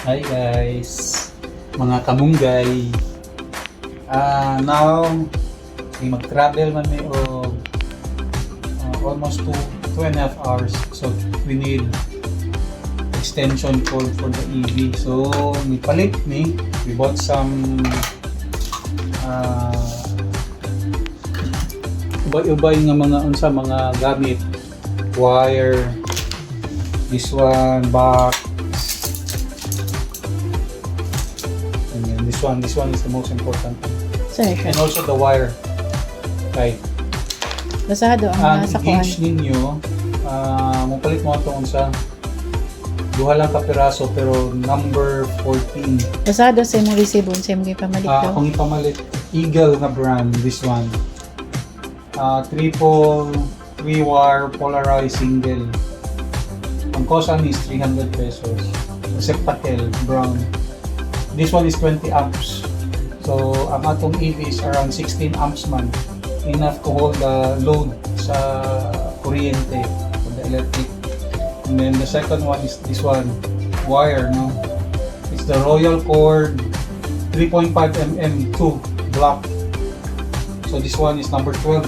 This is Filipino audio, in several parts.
Hi guys, mga kamunggay. Now mag-travel man mi og almost 2.5 hours. So we need extension cord for the EV. So we palit mi. We bought some ubay-ubay nga mga gamit, wire, this one, box. This one is the most important. Saan siya? And also the wire. Right. Basado ang nasa kuhan. Gauge ninyo, mapalit mo ito sa duha lang ka piraso pero number 14. Basado sa imong resibo sa imong ipamalit daw. Kung ipamalit, Eagle na brand, this one. Triple 3-wire polarized single. Ang kosan is 300 pesos. Except Patel, brown. This one is 20 amps. So, ang atong EV is around 16 amps man. Enough to hold the load sa kuryente, for the electric. And then the second one is this one, wire, no? It's the Royal Cord 3.5 mm 2 block. So this one is number 12.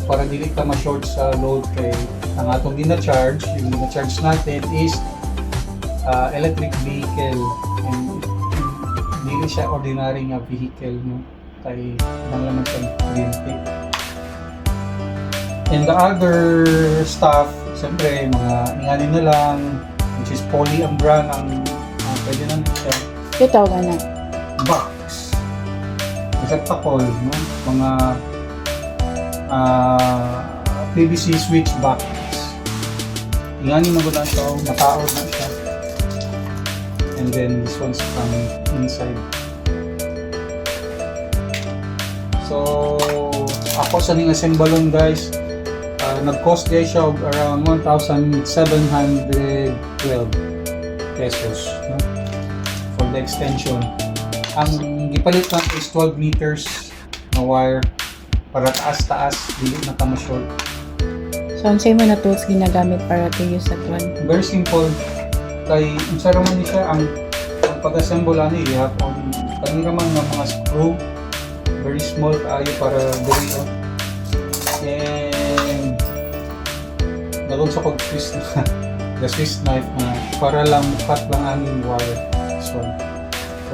Para dili ka ma-short sa load kay ang atong gina-charge, yung gina-charge natin is electric vehicle, and hindi siya ordinary nga vehicle, no? Kay nanglaman sa kuryente. And the other stuff, siyempre mga ingani na lang, which is poly ang brand, ang pwede na siya. Ito ka na. Box. Receptacle, no? Mga PVC switch box. Ingani magulan siya, mataod na siya. And then this one's from inside. So ako sa ning assemblon guys, nag-cost guys siya og around 1,712 pesos, no? For the extension. Ang gipalit lang is 12 meters na wire para taas-taas, dili na ka ma-short. So, ang sa'yo mo na tools ginagamit para to use that one? Very simple. Kay unsa ra man ni siya ang pag-assemble ani ihapon kanira man nga mga screw, very small kaayo para diri on. And nagon sa kog twist na the Swiss knife na para lang cut lang aning wire. So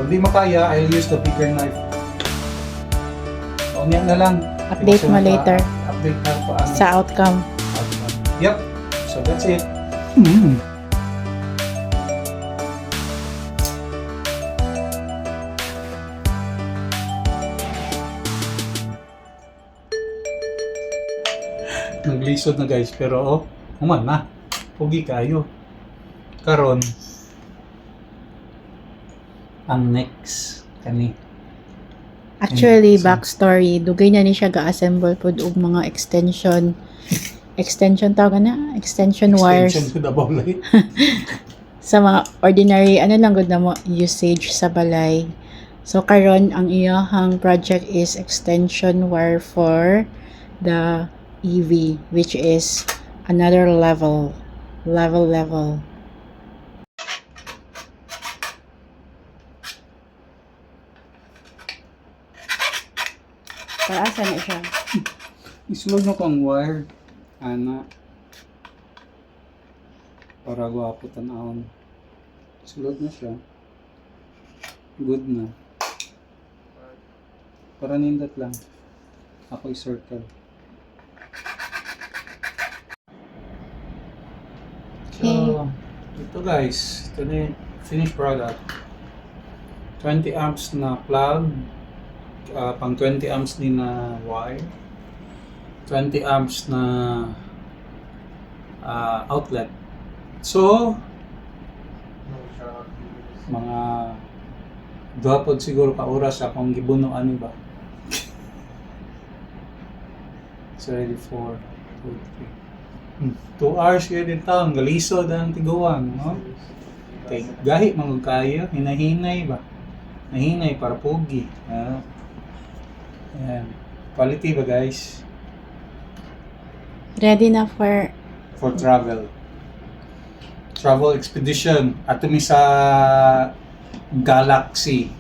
di makaya, I'll use the bigger knife. So niya na lang. Update mo later. Update na pa ang Sa outcome. Yep. So that's it. Naglisod na guys, pero human na. Pugi kayo. Karon ang next kani. Actually, backstory, dugay na ni siya ga-assemble pod og mga extension tawag na, extension wires Extension to the balay. sa mga ordinary lang gud na mo usage sa balay. So karon ang iyahang project is extension wire for the EV, which is another level. Para asa na siya? Isulod na ko ang wire. Ana. Para gwapo tanawon. Sulod na siya. Good na. Para nindot lang. Ako i-circle. So, ito guys. Ito na yung finished product. 20 amps na plug. Pang 20 amps din na wire. 20 amps na outlet. So, mga duhapod siguro ka oras akong gibuno ani ba. It's ready for 2 hours kaya din taon. Galisod ang tiguan, no? Okay, gahi mga kayo, hinahinay ba? Nahinay para pogi. Ayan. Quality ba guys? Ready na for For travel. travel expedition. Ato mi sa Galaxy.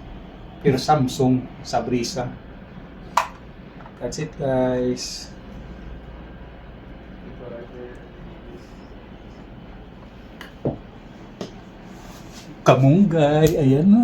Pero Samsung sa Brisa. That's it, guys. Kamunggay, ayan na.